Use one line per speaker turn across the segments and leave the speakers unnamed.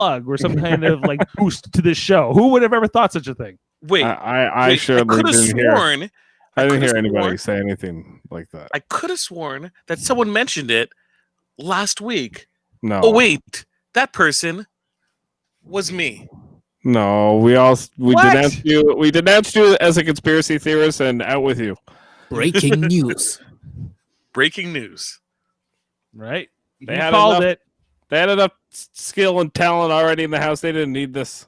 plug or some kind of like boost to this show. Who would have ever thought such a thing?
Wait,
I surely
could have
didn't
sworn.
hear. I didn't hear anybody say anything like that.
I could have sworn that someone mentioned it last week.
No.
Oh wait, that person was me.
No, we denounced you. We denounced you as a conspiracy theorist, and out with you.
Breaking news.
Breaking news.
Right?
They had enough skill and talent already in the house. They didn't need this.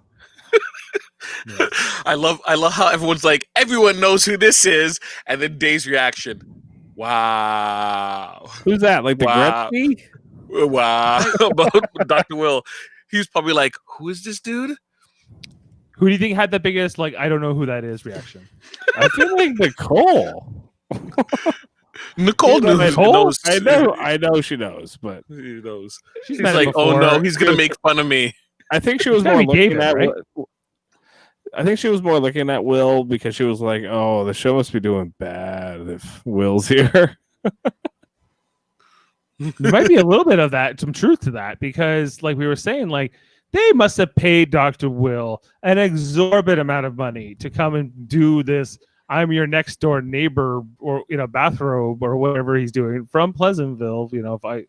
Yeah. I love how everyone's like, everyone knows who this is, and then Dave's reaction. Wow.
Who's that? Like the Gretzky?
Wow. About Dr. Will. He's probably like, who is this dude?
Who do you think had the biggest, like, I don't know who that is reaction?
I feel like Nicole.
Nicole knows.
I know she knows, but
she knows.
She's
like, oh no, he's gonna make fun of me.
I think she was more looking at. Right? I think she was more looking at Will because she was like, "Oh, the show must be doing bad if Will's here."
There might be a little bit of that, some truth to that, because, like we were saying, like they must have paid Dr. Will an exorbitant amount of money to come and do this. I'm your next door neighbor, or bathrobe, or whatever he's doing from Pleasantville. If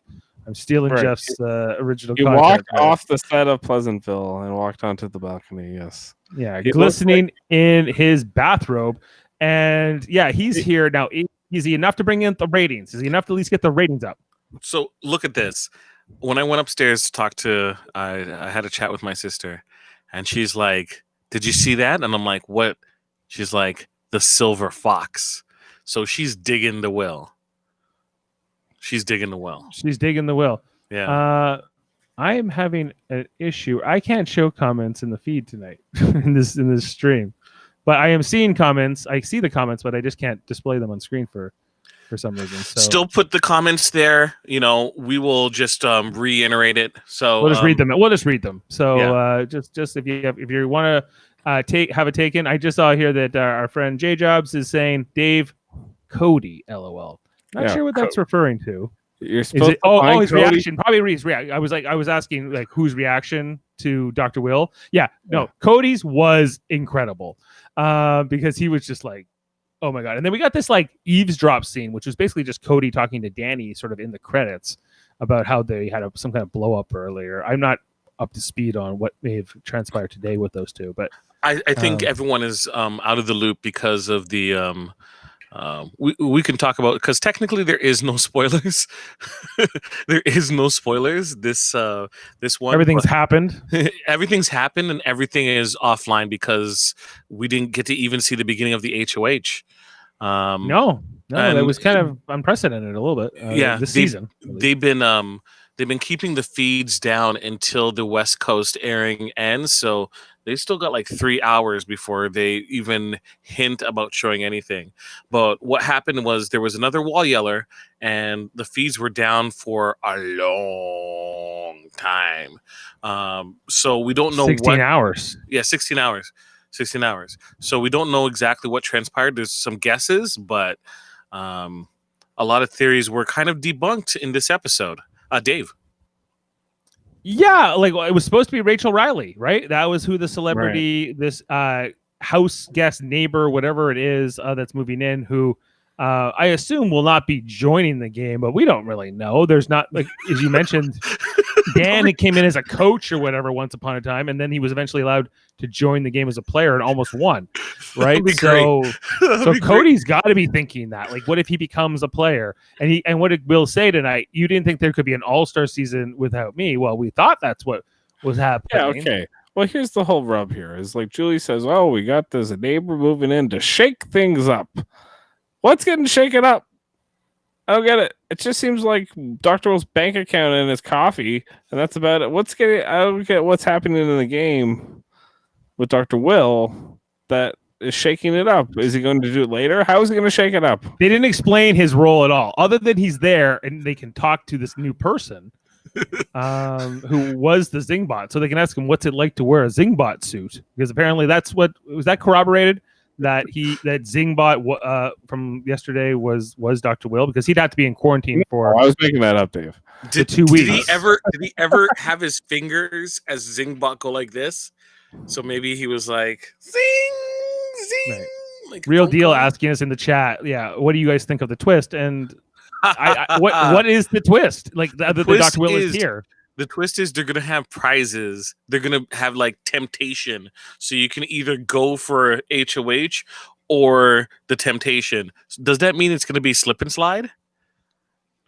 I'm stealing right. Jeff's original.
He walked off the set of Pleasantville and walked onto the balcony. Yes.
Yeah, glistening in his bathrobe, and yeah, he's here now. Is he enough to bring in the ratings? Is he enough to at least get the ratings up?
So look at this. When I went upstairs to talk to, I had a chat with my sister, and she's like, "Did you see that?" And I'm like, "What?" She's like, "The silver fox." So she's digging the well. She's digging the well.
Yeah. I am having an issue. I can't show comments in the feed tonight in this stream, but I am seeing comments. I see the comments, but I just can't display them on screen for some reason. So
still put the comments there. We will just reiterate it. So
we'll just read them. We'll just read them. So yeah. Just if you want to have a take in, I just saw here that our friend J Jobs is saying Dave Cody, LOL. Not sure what that's referring to.
You're supposed
to his Cody? Reaction. Probably his reaction. I was asking like whose reaction to Dr. Will. Yeah, no, Cody's was incredible. Because he was just like, oh my god. And then we got this like eavesdrop scene, which was basically just Cody talking to Danny sort of in the credits about how they had some kind of blow up earlier. I'm not up to speed on what may have transpired today with those two, but
I think everyone is out of the loop because of the we can talk about, because technically there is no spoilers. There is no spoilers. This one,
everything's happened.
Everything's happened, and everything is offline because we didn't get to even see the beginning of the HOH.
No, that was kind of unprecedented a little bit. This season
they've been keeping the feeds down until the West Coast airing ends, so they still got like 3 hours before they even hint about showing anything. But what happened was there was another wall yeller, and the feeds were down for a long time. So we don't know
16 hours.
Yeah, 16 hours. 16 hours. So we don't know exactly what transpired. There's some guesses, but a lot of theories were kind of debunked in this episode. Dave.
Yeah, like it was supposed to be Rachel Riley, right? That was who the celebrity, this house guest neighbor, whatever it is that's moving in, who I assume will not be joining the game, but we don't really know. There's not, like, as you mentioned, Dan came in as a coach or whatever once upon a time, and then he was eventually allowed to join the game as a player and almost won, right? So Cody's got to be thinking that, like, what if he becomes a player? And what did Will say tonight? You didn't think there could be an all-star season without me. Well, we thought that's what was happening.
Yeah, okay. Well, here's the whole rub here. Is like Julie says, oh, we got this neighbor moving in to shake things up. What's getting shaken up? I don't get it. It just seems like Dr. Will's bank account and his coffee, and that's about it. I don't get what's happening in the game with Dr. Will that is shaking it up. Is he going to do it later? How is he going to shake it up?
They didn't explain his role at all, other than he's there and they can talk to this new person who was the Zingbot. So they can ask him, what's it like to wear a Zingbot suit? Because apparently was that corroborated? that Zingbot from yesterday was Dr. Will, because he'd have to be in quarantine for
I was making that up, Dave.
Did
2 weeks.
Did he ever have his fingers as Zingbot go like this? So maybe he was like, zing, zing.
Right.
Like
Real
phone
Deal
call.
asking us in the chat, yeah, what do you guys think of the twist? And what is the twist? Like the
twist
Dr. Will is
is-
here.
The twist is they're gonna have prizes. They're gonna have like temptation, so you can either go for HOH or the temptation. Does that mean it's gonna be slip and slide?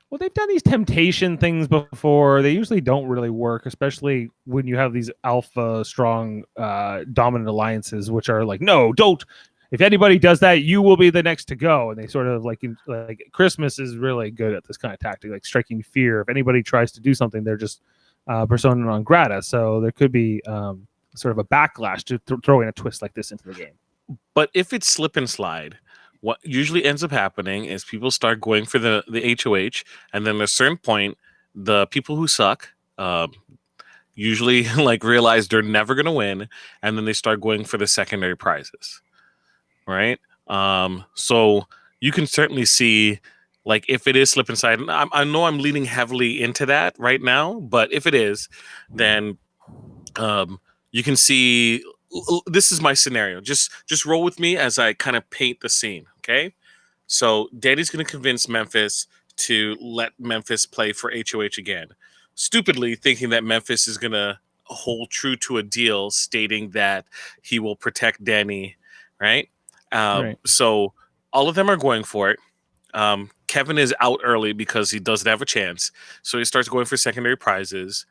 Well, they've done these temptation things before. They usually don't really work, especially when you have these alpha strong dominant alliances, which are like, no, don't. If anybody does that, you will be the next to go. And they sort of like Christmas is really good at this kind of tactic, like striking fear. If anybody tries to do something, they're just persona non grata. So there could be sort of a backlash to throwing a twist like this into the game.
But if it's slip and slide, what usually ends up happening is people start going for the HOH, and then at a certain point, the people who suck usually like realize they're never going to win, and then they start going for the secondary prizes, right? So you can certainly see, like, if it is slip and slide, and I know I'm leaning heavily into that right now, but if it is, then you can see. This is my scenario. Just roll with me as I kind of paint the scene. Okay, so Danny's going to convince Memphis to let Memphis play for HOH again, stupidly thinking that Memphis is going to hold true to a deal stating that he will protect Danny, right?
Right.
So all of them are going for it. Kevin is out early because he doesn't have a chance, so he starts going for secondary prizes.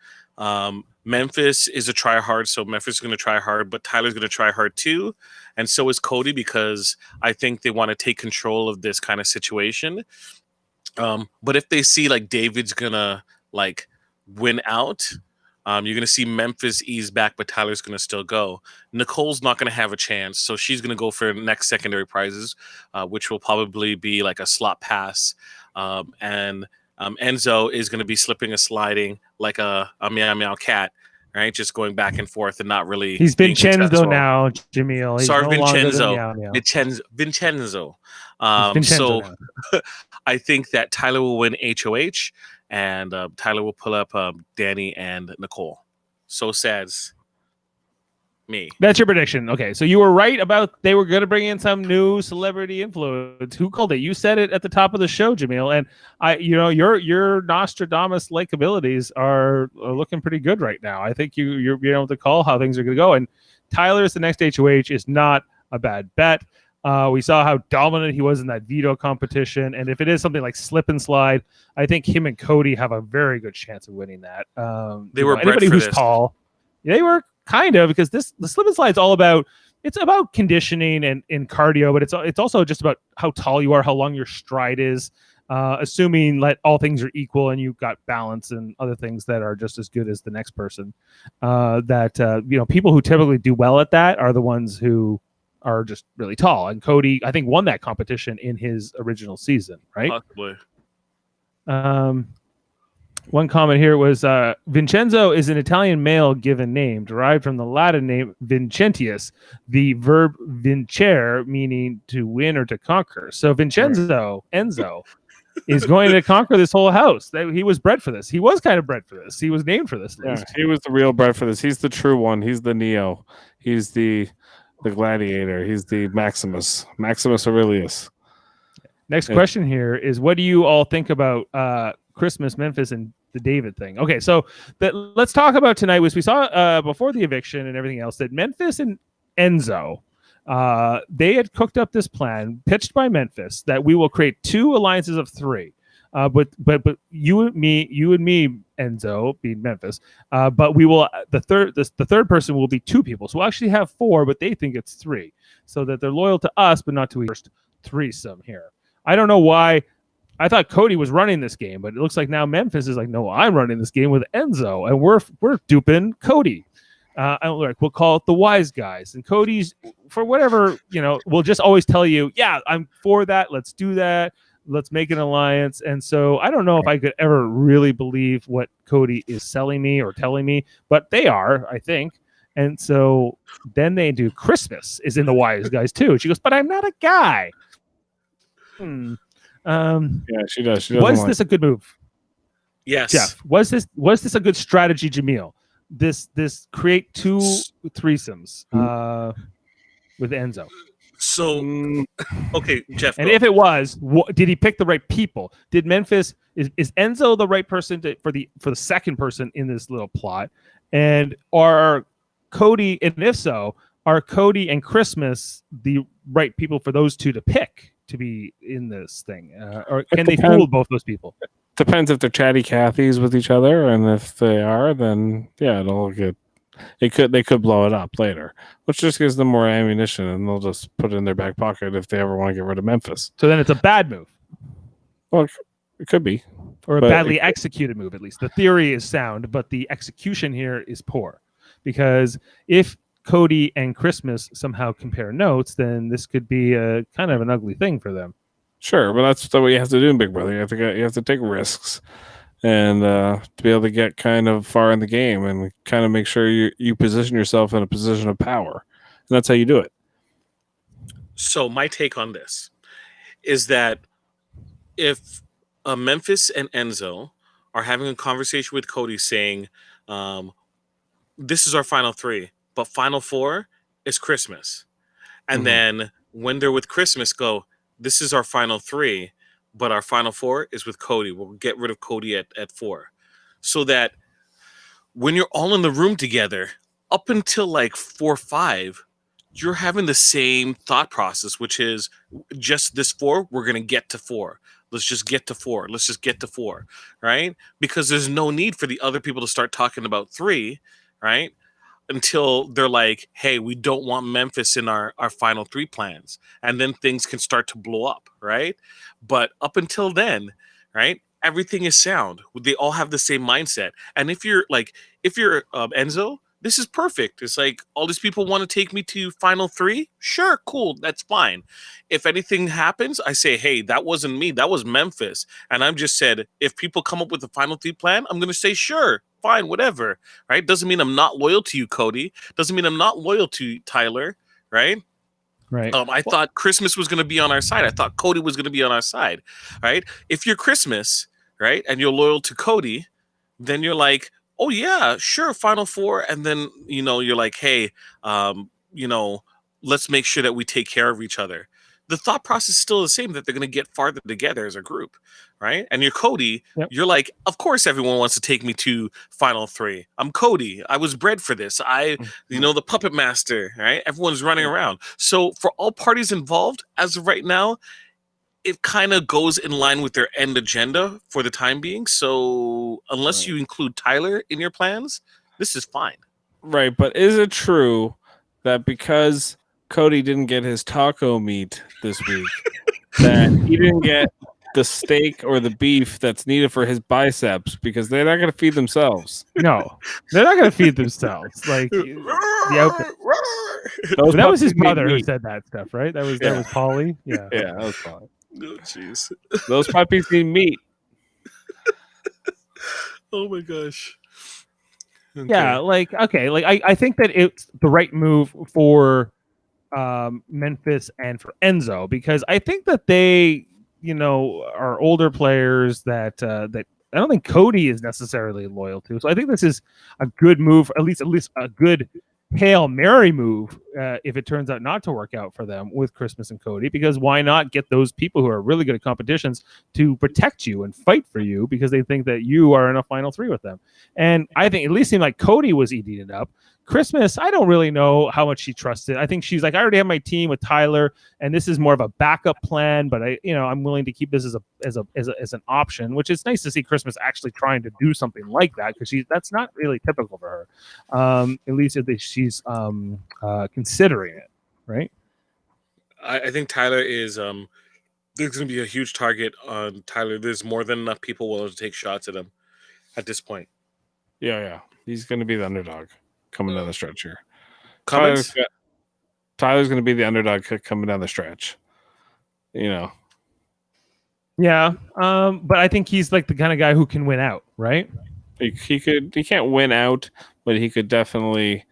Memphis is a try hard, so Memphis is going to try hard, but Tyler's going to try hard too, and so is Cody, because I think they want to take control of this kind of situation. But if they see like David's gonna like win out, you're going to see Memphis ease back, but Tyler's going to still go. Nicole's not going to have a chance, so she's going to go for next secondary prizes, which will probably be like a slot pass, and Enzo is going to be slipping and sliding like a meow meow cat, right? Just going back and forth and not really.
He's
being
Vincenzo
successful.
now, Jaemeel. He's
Sorry,
no longer the
Vincenzo.
meow meow.
Vincenzo.
Vincenzo
So
now.
I think that Tyler will win HOH, and Tyler will pull up Danny and Nicole. So says me.
That's your prediction. Okay, so you were right about they were going to bring in some new celebrity influence. Who called it? You said it at the top of the show, Jaemeel. And your Nostradamus-like abilities are looking pretty good right now. I think you're being able to call how things are going to go. And Tyler's the next HOH is not a bad bet. We saw how dominant he was in that veto competition, and if it is something like slip and slide, I think him and Cody have a very good chance of winning that.
They were bred
anybody
for
who's
this.
tall. They were kind of, because the slip and slide is all about, it's about conditioning and cardio, but it's also just about how tall you are, how long your stride is, assuming that all things are equal and you've got balance and other things that are just as good as the next person. People who typically do well at that are the ones who are just really tall. And Cody, I think, won that competition in his original season, right?
Possibly.
One comment here was Vincenzo is an Italian male given name derived from the Latin name Vincentius, the verb vincere, meaning to win or to conquer. So Vincenzo, Enzo, is going to conquer this whole house. He was bred for this. He was kind of bred for this. He was named for this.
Yeah, he was the real bred for this. He's the true one. He's the Neo. He's the gladiator. He's the Maximus Aurelius.
Next question here is, what do you all think about Christmas, Memphis, and the David thing? Okay, so let's talk about tonight. We saw before the eviction and everything else that Memphis and Enzo, they had cooked up this plan pitched by Memphis that we will create 2 alliances of 3. But you and me, Enzo, being Memphis. But we will the third person will be 2 people. So we'll actually have 4, but they think it's 3, so that they're loyal to us, but not to each first threesome here. I don't know why. I thought Cody was running this game, but it looks like now Memphis is like, no, I'm running this game with Enzo, and we're duping Cody. We'll call it the wise guys, and Cody's, for whatever, we'll just always tell you, yeah, I'm for that. Let's do that. Let's make an alliance. And so I don't know if I could ever really believe what Cody is selling me or telling me, but they are, I think. And so then they do Christmas is in the Wise Guys too. And she goes, but I'm not a guy.
Yeah, she does. She doesn't
Was
like
this a good move?
Yes.
Jeff, was this a good strategy, Jaemeel? This create two threesomes with Enzo.
So okay, Jeff.
And
go.
if it was, did he pick the right people? Did Memphis is Enzo the right person for the second person in this little plot? And are Cody, and if so, are Cody and Christmas the right people for those two to pick to be in this thing? Or can they fool both those people?
Depends if they're chatty Cathys with each other, and if they are, then yeah, they could blow it up later, which just gives them more ammunition, and they'll just put it in their back pocket if they ever want to get rid of Memphis.
So then it's a bad move.
Well, it could be,
or a badly executed move. At least the theory is sound, but the execution here is poor. Because if Cody and Christmas somehow compare notes, then this could be a kind of an ugly thing for them.
Sure, but that's what you have to do in Big Brother. You have to take risks, and to be able to get kind of far in the game and kind of make sure you position yourself in a position of power, and that's how you do it.
So my take on this is that if Memphis and Enzo are having a conversation with Cody saying, this is our final three, but final four is Christmas. And then when they're with Christmas, go, this is our final three, but our final four is with Cody. We'll get rid of Cody at 4. So that when you're all in the room together, up until like 4 or 5, you're having the same thought process, which is just this 4, we're going to get to 4. Let's just get to 4. Let's just get to 4, right? Because there's no need for the other people to start talking about 3, right? Until they're like, hey, we don't want Memphis in our final 3 plans. And then things can start to blow up, right? But up until then, right, everything is sound. They all have the same mindset. And if you're Enzo, this is perfect. It's like, all these people want to take me to final 3? Sure, cool, that's fine. If anything happens, I say, hey, that wasn't me, that was Memphis. And I'm just said, if people come up with a final 3 plan, I'm going to say, sure, fine, whatever, right? Doesn't mean I'm not loyal to you, Cody. Doesn't mean I'm not loyal to Tyler, right?
Right.
I thought Christmas was going to be on our side. I thought Cody was going to be on our side, right? If you're Christmas, right, and you're loyal to Cody, then you're like, oh yeah, sure, final 4, and then you're like, hey, let's make sure that we take care of each other. The thought process is still the same, that they're going to get farther together as a group, right? And you're Cody, You're like, of course everyone wants to take me to final 3. I'm Cody. I was bred for this. The puppet master, right? Everyone's running around. So for all parties involved, as of right now, it kind of goes in line with their end agenda for the time being. So unless you include Tyler in your plans, this is fine.
Right, but is it true that because Cody didn't get his taco meat this week, that he didn't get the steak or the beef that's needed for his biceps because they're not going to feed themselves?
No, they're not going to feed themselves. Like that was his mother who said that stuff, right? That was Polly. Yeah,
that was Polly.
Oh, jeez.
Those puppies need meat.
Oh my gosh.
Okay. Yeah, I think that it's the right move for Memphis and for Enzo, because I think that they, are older players that I don't think Cody is necessarily loyal to. So I think this is a good move, at least a good Hail Mary move if it turns out not to work out for them with Christmas and Cody, because why not get those people who are really good at competitions to protect you and fight for you because they think that you are in a final 3 with them. And I think it at least seemed like Cody was eating it up. Christmas, I don't really know how much she trusted. I think she's like, I already have my team with Tyler, and this is more of a backup plan. But I'm willing to keep this as an option, which is nice to see Christmas actually trying to do something like that, because that's not really typical for her. At least if she's considering it, right?
I think Tyler is. There's going to be a huge target on Tyler. There's more than enough people willing to take shots at him at this point.
Yeah. He's going to be the underdog coming down the stretch here.
Comments?
Tyler's going to be the underdog coming down the stretch. Yeah,
but I think he's like the kind of guy who can win out, right?
He can't win out, but he could definitely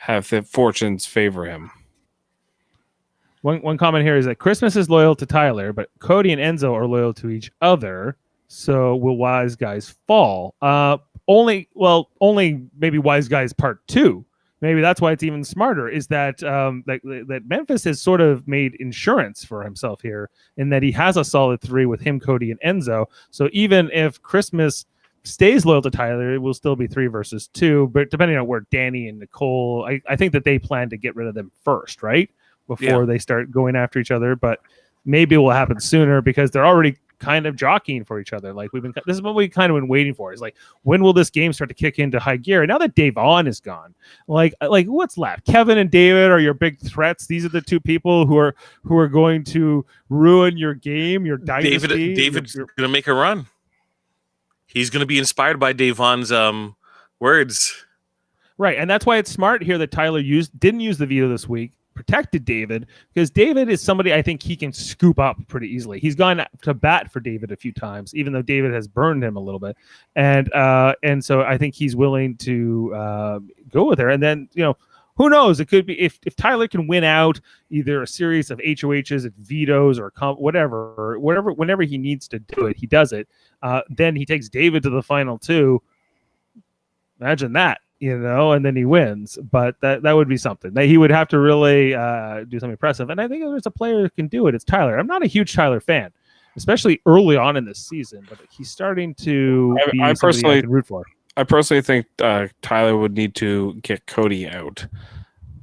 have the fortunes favor him.
One comment here is that Christmas is loyal to Tyler, but Cody and Enzo are loyal to each other. So will Wise Guys fall? Only maybe Wise Guys Part 2. Maybe that's why it's even smarter. Is that that Memphis has sort of made insurance for himself here, in that he has a solid 3 with him, Cody, and Enzo. So even if Christmas stays loyal to Tyler, it will still be 3 versus 2. But depending on where Danny and Nicole, I think that they plan to get rid of them first, right? Before they start going after each other. But maybe it will happen sooner because they're already kind of jockeying for each other. Like this is what we kind of been waiting for. Is like, when will this game start to kick into high gear? And now that Davon is gone, like what's left? Kevin and David are your big threats. These are the 2 people who are going to ruin your game, your dynasty.
David's gonna make a run. He's gonna be inspired by Davon's words.
Right, and that's why it's smart here that Tyler didn't use the veto this week, protected David, because David is somebody I think he can scoop up pretty easily. He's gone to bat for David a few times, even though David has burned him a little bit, and so I think he's willing to go with her. And then who knows? It could be if Tyler can win out either a series of HOHs, vetoes, or whatever, whenever he needs to do it, he does it. Then he takes David to the final 2. Imagine that. And then he wins. But that would be something. He would have to really do something impressive. And I think if there's a player who can do it, it's Tyler. I'm not a huge Tyler fan, especially early on in this season, but he's starting to be somebody I can root for.
I personally think Tyler would need to get Cody out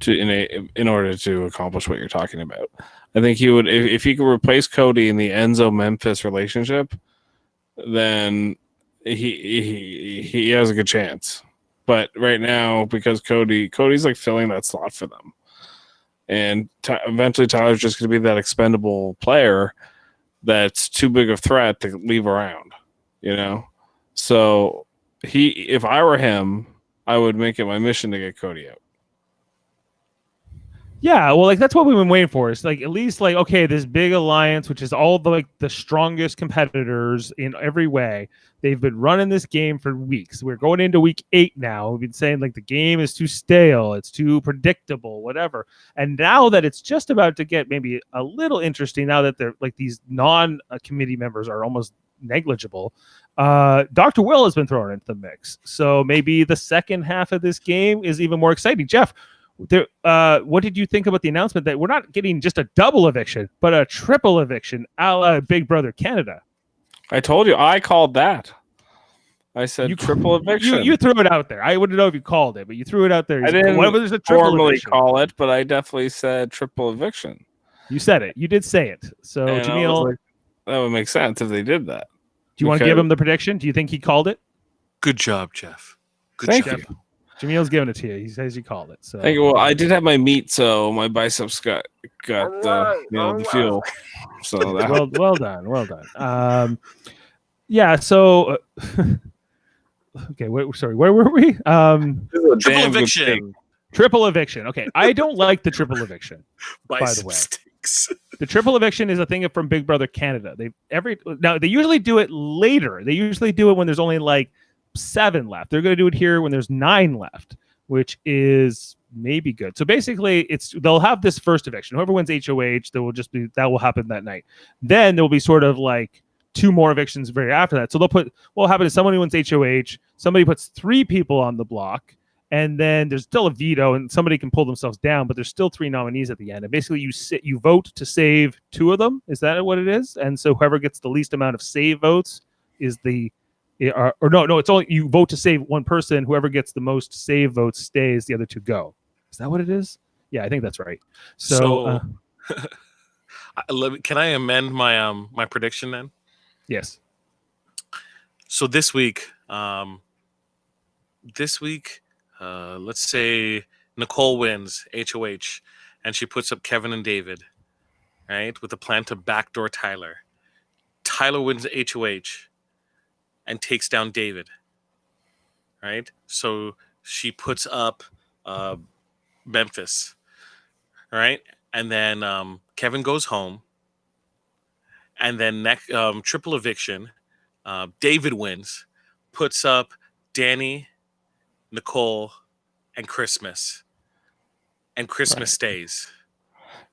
in order to accomplish what you're talking about. I think he would, if he could replace Cody in the Enzo Memphis relationship, then he has a good chance. But right now, because Cody's like filling that slot for them, and eventually Tyler's just going to be that expendable player that's too big a threat to leave around, So if I were him, I would make it my mission to get Cody out.
Yeah, well, that's what we've been waiting for. It's at least okay, this big alliance, which is all the strongest competitors in every way. They've been running this game for weeks. We're going into week 8 now. We've been saying the game is too stale, it's too predictable, whatever. And now that it's just about to get maybe a little interesting, now that they're these non-committee members are almost negligible, Dr. Will has been thrown into the mix. So maybe the second half of this game is even more exciting. Jeff, what did you think about the announcement that we're not getting just a double eviction, but a triple eviction a la Big Brother Canada?
I told you, I called that. I said triple eviction.
You threw it out there. I wouldn't know if you called it, but you threw it out there.
I didn't formally call it, but I definitely said triple eviction.
You said it. You did say it. So, Jaemeel,
that would make sense if they did that.
Do you want to give him the prediction? Do you think he called it?
Good job, Jeff.
Thank you.
Jameel's giving it to you. He says you called it. So
thank you. Well, I did have my meat, so my biceps got the fuel. So that
well done. Yeah. So okay. Where were we?
Triple eviction.
Triple eviction. Okay, I don't like the triple eviction. By the way, the triple eviction is a thing from Big Brother Canada. They usually do it later. They usually do it when there's only 7 left. They're going to do it here when there's 9 left, which is maybe good. So basically, they'll have this first eviction. Whoever wins HOH, that will happen that night. Then there will be sort of 2 more evictions very after that. So what will happen is someone who wins HOH, somebody puts 3 people on the block, and then there's still a veto, and somebody can pull themselves down, but there's still 3 nominees at the end. And basically, you vote to save 2 of them. Is that what it is? And so whoever gets the least amount of save votes is it's only you vote to save 1 person. Whoever gets the most save votes stays. The other 2 go. Is that what it is? Yeah, I think that's right. So
can I amend my prediction then?
Yes.
So this week, let's say Nicole wins HOH, and she puts up Kevin and David, right, with a plan to backdoor Tyler. Tyler wins HOH and takes down David, right? So she puts up Memphis, right? And then Kevin goes home. And then next triple eviction, David wins, puts up Danny, Nicole, and Christmas. and Christmas stays.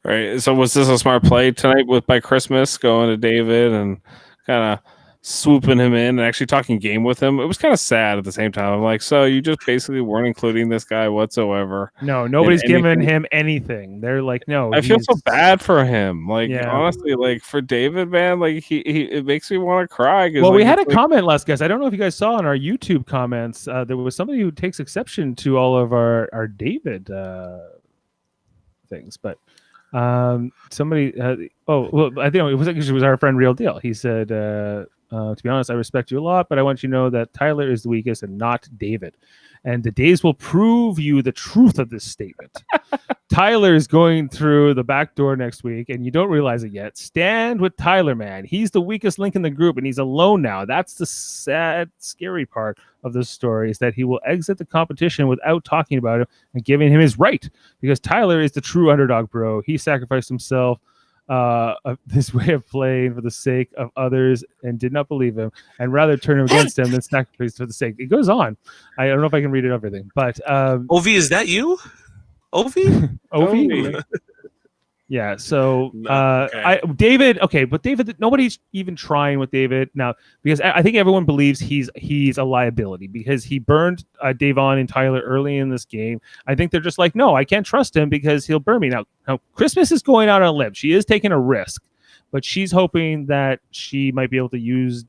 Right. So was this a smart play tonight by Christmas going to David and kind of swooping him in and actually talking game with him? It was kind of sad at the same time. I'm like, so you just basically weren't including this guy whatsoever.
No, nobody's giving him anything. They're like, no.
I feel so bad for him. Like,
Yeah.
honestly, like for David, man, like he it makes me want to cry.
Well,
like,
we had a comment last, guys. I don't know if you guys saw in our YouTube comments. There was somebody who takes exception to all of our David things, but somebody. Well, I think it was our friend Real Deal. He said, to be honest, I respect you a lot, but I want you to know that Tyler is the weakest and not David. And the days will prove you the truth of this statement. Tyler is going through the back door next week, and you don't realize it yet. Stand with Tyler, man. He's the weakest link in the group, and he's alone now. That's the sad, scary part of this story, is that he will exit the competition without talking about it and giving him his right, because Tyler is the true underdog, bro. He sacrificed himself, this way of playing for the sake of others, and did not believe him, and rather turn him against him than sacrifice for the sake. It goes on. I don't know if I can read it everything, but
Ovi, is that you? Ovi?
Ovi? Yeah. So
okay.
David. Okay, but David. Nobody's even trying with David now, because I think everyone believes he's a liability because he burned Davon and Tyler early in this game. I think they're just like, no, I can't trust him because he'll burn me. Now Christmas is going out on a limb. She is taking a risk, but she's hoping that she might be able to use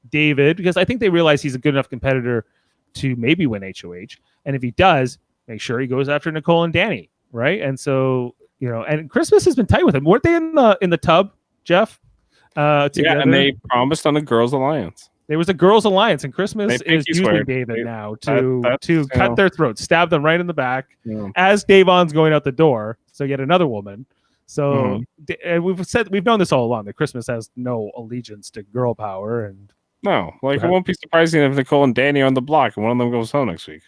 David, because I think they realize he's a good enough competitor to maybe win HOH, and if he does, make sure he goes after Nicole and Danny, right? And so. And Christmas has been tight with him. Weren't they in the tub, Jeff?
Yeah, and they promised on the Girls Alliance.
There was a Girls Alliance, and Christmas is using David now to cut their throats, stab them right in the back as Davon's going out the door. So yet another woman. So and we've known this all along that Christmas has no allegiance to girl power, and
no, like it won't be surprising if Nicole and Danny are on the block and one of them goes home next week.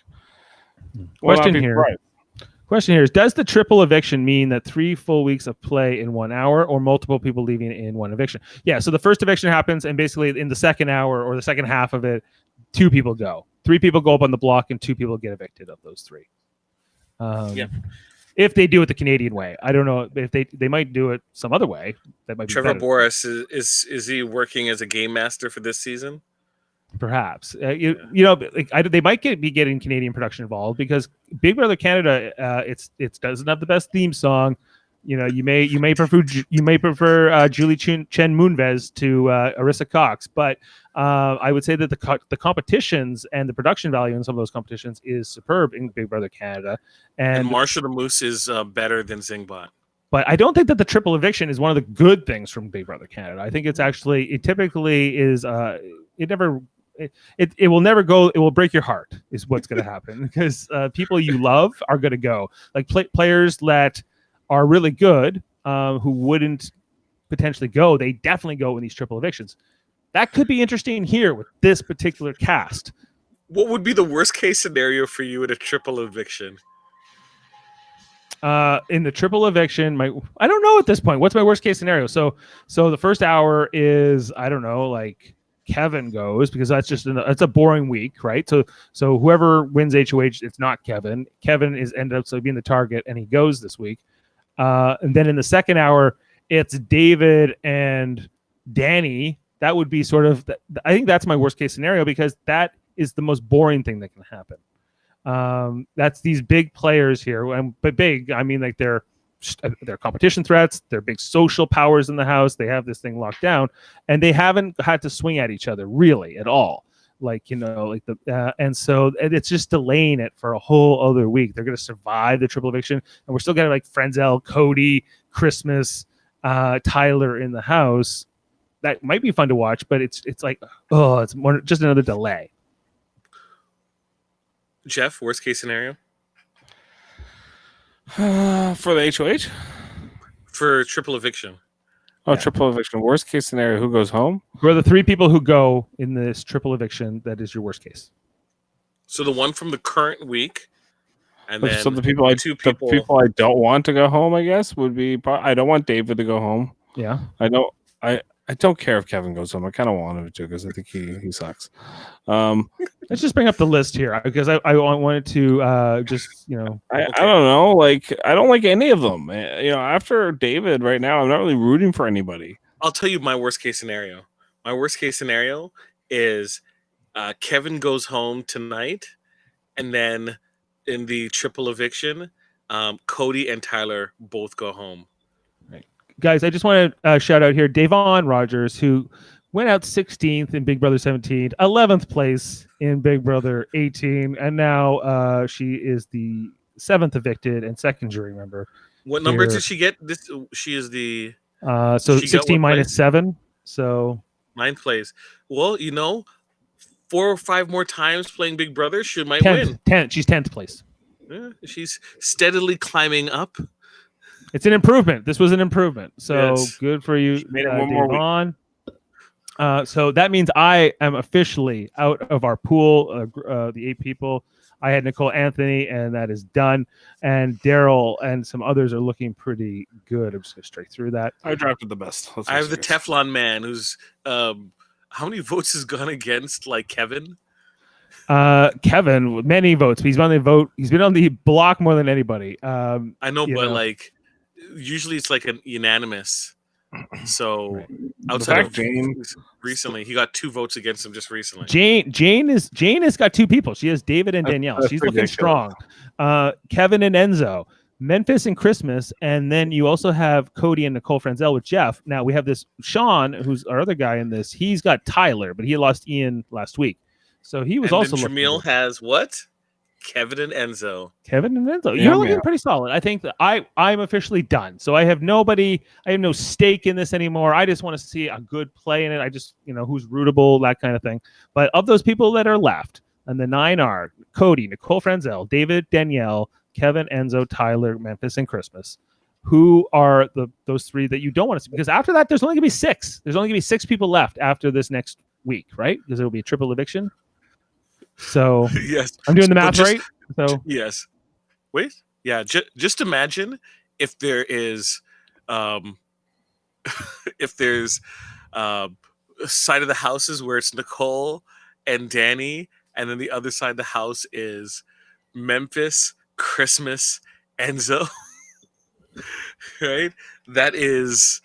Question here is, does the triple eviction mean that 3 full weeks of play in 1 hour, or multiple people leaving in one eviction? Yeah, so the first eviction happens, and basically in the second hour or the second half of it, 2 people go. 3 people go up on the block, and 2 people get evicted of those 3. If they do it the Canadian way. I don't know if they might do it some other way. That might be
Trevor
better.
Boris, is he working as a game master for this season?
Perhaps they might be getting Canadian production involved, because Big Brother Canada it doesn't have the best theme song. You may prefer Julie Chen Moonves to Arissa Cox, but I would say that the competitions and the production value in some of those competitions is superb in Big Brother Canada, and
Marsha the Moose is better than Zingbot.
But I don't think that the triple eviction is one of the good things from Big Brother Canada. I think it typically is it will never go. It will break your heart is what's going to happen, because people you love are going to go. Like players that are really good, who wouldn't potentially go, they definitely go in these triple evictions. That could be interesting here with this particular cast.
What would be the worst case scenario for you in a triple eviction?
In the triple eviction, I don't know at this point. What's my worst case scenario? So the first hour is, I don't know, like Kevin goes, because that's just it's a boring week, right? So whoever wins HOH, it's not Kevin. Kevin ended up being the target, and he goes this week. And then in the second hour, it's David and Danny. That would be sort of, I think that's my worst case scenario, because that is the most boring thing that can happen. That's these big players here, but big, I mean, like they're competition threats, they're big social powers in the house. They have this thing locked down, and they haven't had to swing at each other really at all. And so it's just delaying it for a whole other week. They're going to survive the triple eviction, and we're still getting like Frenzel, Cody, Christmas, Tyler in the house. That might be fun to watch, but it's like, it's just another delay.
Jeff, worst case scenario
for the HOH,
for triple eviction.
Triple eviction. Worst case scenario, who goes home?
Who are the 3 people who go in this triple eviction? That is your worst case.
So the one from the current week, and then
the people I don't want to go home, I guess, would be. I don't want David to go home.
Yeah,
I don't. I don't care if Kevin goes home. I kind of want him to because I think he sucks.
Let's just bring up the list here because I wanted to just
I don't know. Like I don't like any of them. After David right now, I'm not really rooting for anybody.
I'll tell you my worst case scenario. My worst case scenario is Kevin goes home tonight, and then in the triple eviction, Cody and Tyler both go home.
Guys, I just want to shout out here Davon Rogers, who went out 16th in Big Brother 17, 11th place in Big Brother 18, and now she is the 7th evicted and second jury member.
What number did she get? She is the
so 16 minus place? 7, so
9th place. Well, 4 or 5 more times playing Big Brother, she might win.
10th. She's 10th place.
Yeah, she's steadily climbing up.
It's an improvement. This was an improvement. So
yes.
Good for you, Davon. So that means I am officially out of our pool, the 8 people. I had Nicole Anthony, and that is done. And Daryl and some others are looking pretty good. I'm just going to straight through that.
I drafted the best.
I have the Teflon Man, who's how many votes has gone against Kevin?
Kevin, many votes. He's been on the vote. He's been on the block more than anybody.
I know, but usually it's like an unanimous. So
right.
Outside of James, recently he got 2 votes against him just recently.
Jane has got 2 people. She has David and Danielle. She's looking strong. Kevin and Enzo, Memphis and Christmas, and then you also have Cody and Nicole Franzel with Jeff. Now we have this Sean, who's our other guy in this. He's got Tyler, but he lost Ian last week, so he was also.
Jaemeel has what? Kevin and Enzo.
You're looking pretty solid. I think that I'm officially done. So I have nobody. I have no stake in this anymore. I just want to see a good play in it. I just who's rootable, that kind of thing. But of those people that are left, and the 9 are Cody, Nicole Franzel, David, Danielle, Kevin, Enzo, Tyler, Memphis, and Christmas. Who are those 3 that you don't want to see? Because after that, there's only going to be 6. There's only going to be 6 people left after this next week, right? Because it will be a triple eviction. So
yes,
I'm doing the math right. So
yes, wait, yeah. Just imagine if there is, if there's a side of the houses where it's Nicole and Danny, and then the other side of the house is Memphis, Christmas, Enzo. Right? That is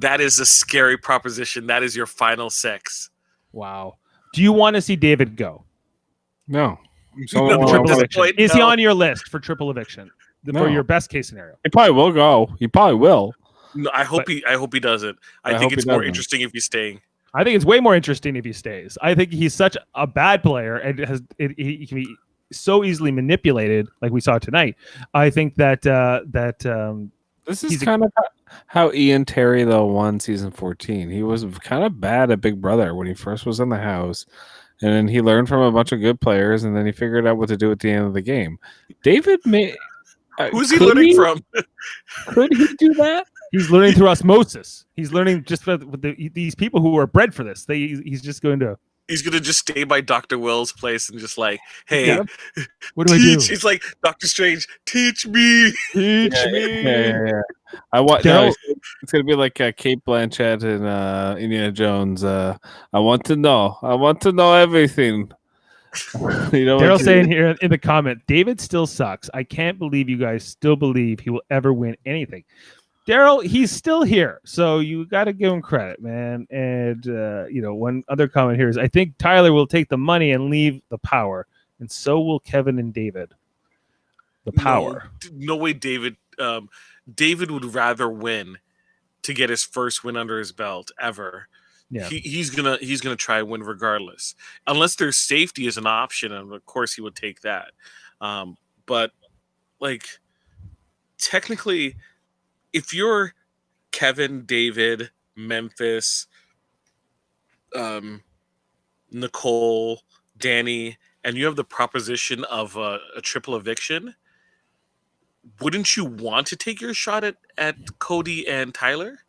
a scary proposition. That is your final 6.
Wow. Do you want to see David go?
No.
Triple eviction. Is he on your list for triple eviction? For your best case scenario?
He probably will go. He probably will.
No, I hope he doesn't. I think it's more interesting if he's staying.
I think it's way more interesting if he stays. I think he's such a bad player and he can be so easily manipulated, like we saw tonight. I think that
this is kind of how Ian Terry though won season 14. He was kind of bad at Big Brother when he first was in the house. And then he learned from a bunch of good players, and then he figured out what to do at the end of the game. David may.
Who's he learning from?
Could he do that?
He's learning through osmosis. He's learning just with these people who are bred for this. He's just going to.
He's going to just stay by Dr. Will's place and just hey,
what do I do?
He's like, Doctor Strange, teach me.
Teach me.
Yeah. I want. No, it's going to be like Kate Blanchett and Indiana Jones. I want to know. I want to know everything.
Daryl saying here in the comment, David still sucks. I can't believe you guys still believe he will ever win anything. Daryl, he's still here, so you got to give him credit, man. And one other comment here is, I think Tyler will take the money and leave the power, and so will Kevin and David. The power.
No way, David. David would rather win to get his first win under his belt ever.
Yeah,
he's gonna try and win regardless, unless there's safety as an option, and of course he would take that. But technically, if you're Kevin, David, Memphis, Nicole, Danny, and you have the proposition of a triple eviction, wouldn't you want to take your shot at Cody and Tyler?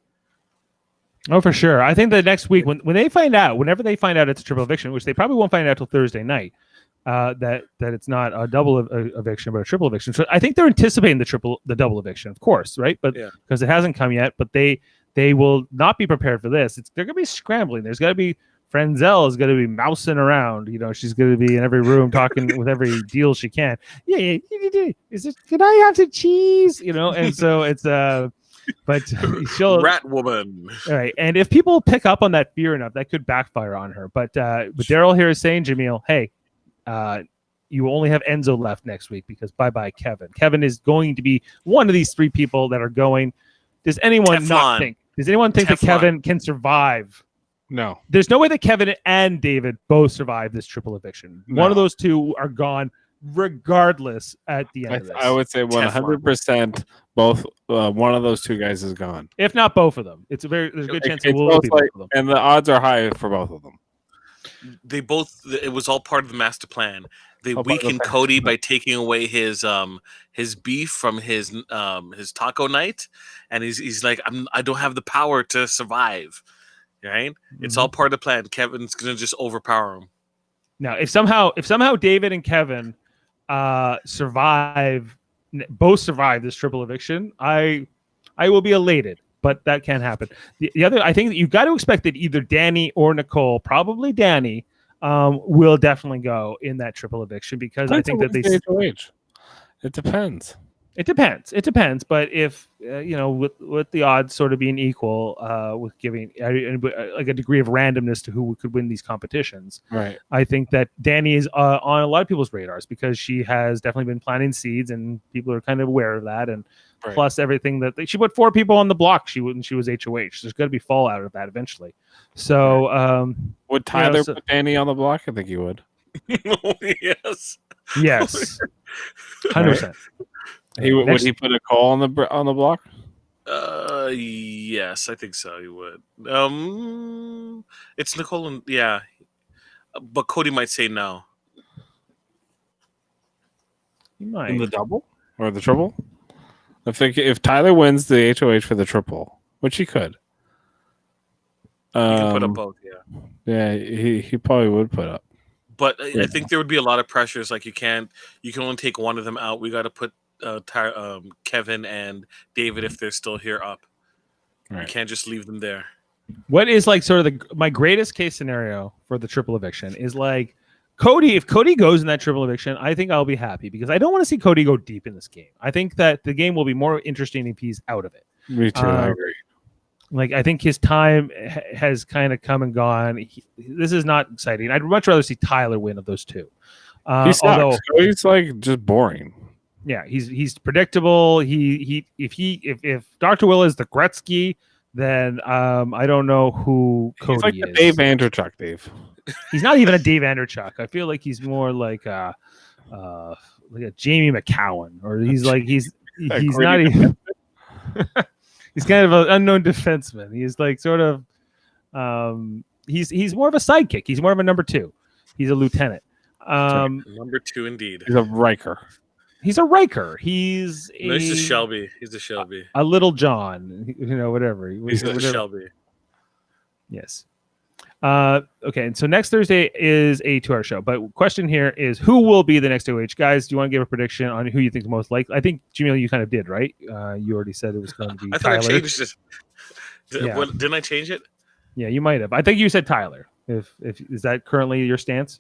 Oh, for sure. I think that next week, whenever they find out it's a triple eviction, which they probably won't find out till Thursday night, that it's not a double eviction but a triple eviction. So I think they're anticipating the double eviction, of course, right? But because it hasn't come yet, but they they will not be prepared for this. They're going to be scrambling. There's got to be Frenzel is going to be mousing around. She's going to be in every room talking with every deal she can. Yeah. Is it? Can I have some cheese? And so it's but she'll
Rat woman.
All right, and if people pick up on that fear enough, that could backfire on her. But Daryl here is saying, Jaemeel, hey, you only have Enzo left next week because bye Kevin. Kevin is going to be one of these 3 people that are going. Does anyone not think? Does anyone think that Kevin can survive?
No.
There's no way that Kevin and David both survive this triple eviction.
No.
One of those 2 are gone regardless at the end of this.
I would say 100% both. One of those 2 guys is gone.
If not both of them. There's a good chance it will be both of them.
And the odds are high for both of them.
It was all part of the master plan. They weakened Cody by taking away his beef from his taco night, and he's like, I don't have the power to survive. Right? Mm-hmm. It's all part of the plan. Kevin's gonna just overpower him.
Now, if somehow David and Kevin both survive this triple eviction, I will be elated. But that can't happen. The other, I think that you've got to expect that either Danny or Nicole, probably Danny, will definitely go in that triple eviction because I think that they.
It depends.
It depends. But if with the odds sort of being equal, with giving like a degree of randomness to who could win these competitions,
right?
I think that Danny is on a lot of people's radars because she has definitely been planting seeds, and people are kind of aware of that. And plus everything that she put 4 people on the block. She was HOH. There's going to be fallout of that eventually. So
would Tyler put Danny on the block? I think he would.
Yes.
100%.
Would he put a call on the block?
Yes, I think so. He would. It's Nicole and but Cody might say no.
He might
in the double or the triple. If Tyler wins the HOH for the triple, which he could,
he can put up both.
Yeah, he probably would put up.
But I think there would be a lot of pressures. Like you can only take one of them out. We got to put Kevin and David if they're still here up. Right. You can't just leave them there.
What is like sort of my greatest case scenario for the triple eviction is like Cody. If Cody goes in that triple eviction, I think I'll be happy because I don't want to see Cody go deep in this game. I think that the game will be more interesting if he's out of it.
Me too. I agree.
Like I think his time has kind of come and gone. This is not exciting. I'd much rather see Tyler win of those 2.
He sucks. Although he's like just boring.
Yeah, he's predictable. If Dr. Will is the Gretzky, then I don't know who Cody
he's like
is.
The Dave Andrechuk, Dave.
He's not even a Dave Andrechuk. I feel like he's more like a Jamie McCowan, or he's not even. He's kind of an unknown defenseman. He's like sort of he's more of a sidekick. He's more of a number 2. He's a lieutenant.
Number 2 indeed.
He's a Riker.
He's a Riker. He's
a Shelby. He's a Shelby.
A little John. Whatever.
He's a Shelby.
Yes. Okay, and so next Thursday is a 2-hour show. But question here is, who will be the next OH? Guys, do you want to give a prediction on who you think is most likely? I think, Jaemeel, you kind of did, right? You already said it was going to be Tyler.
I thought I changed it. Didn't I change it?
Yeah, you might have. I think you said Tyler. If is that currently your stance?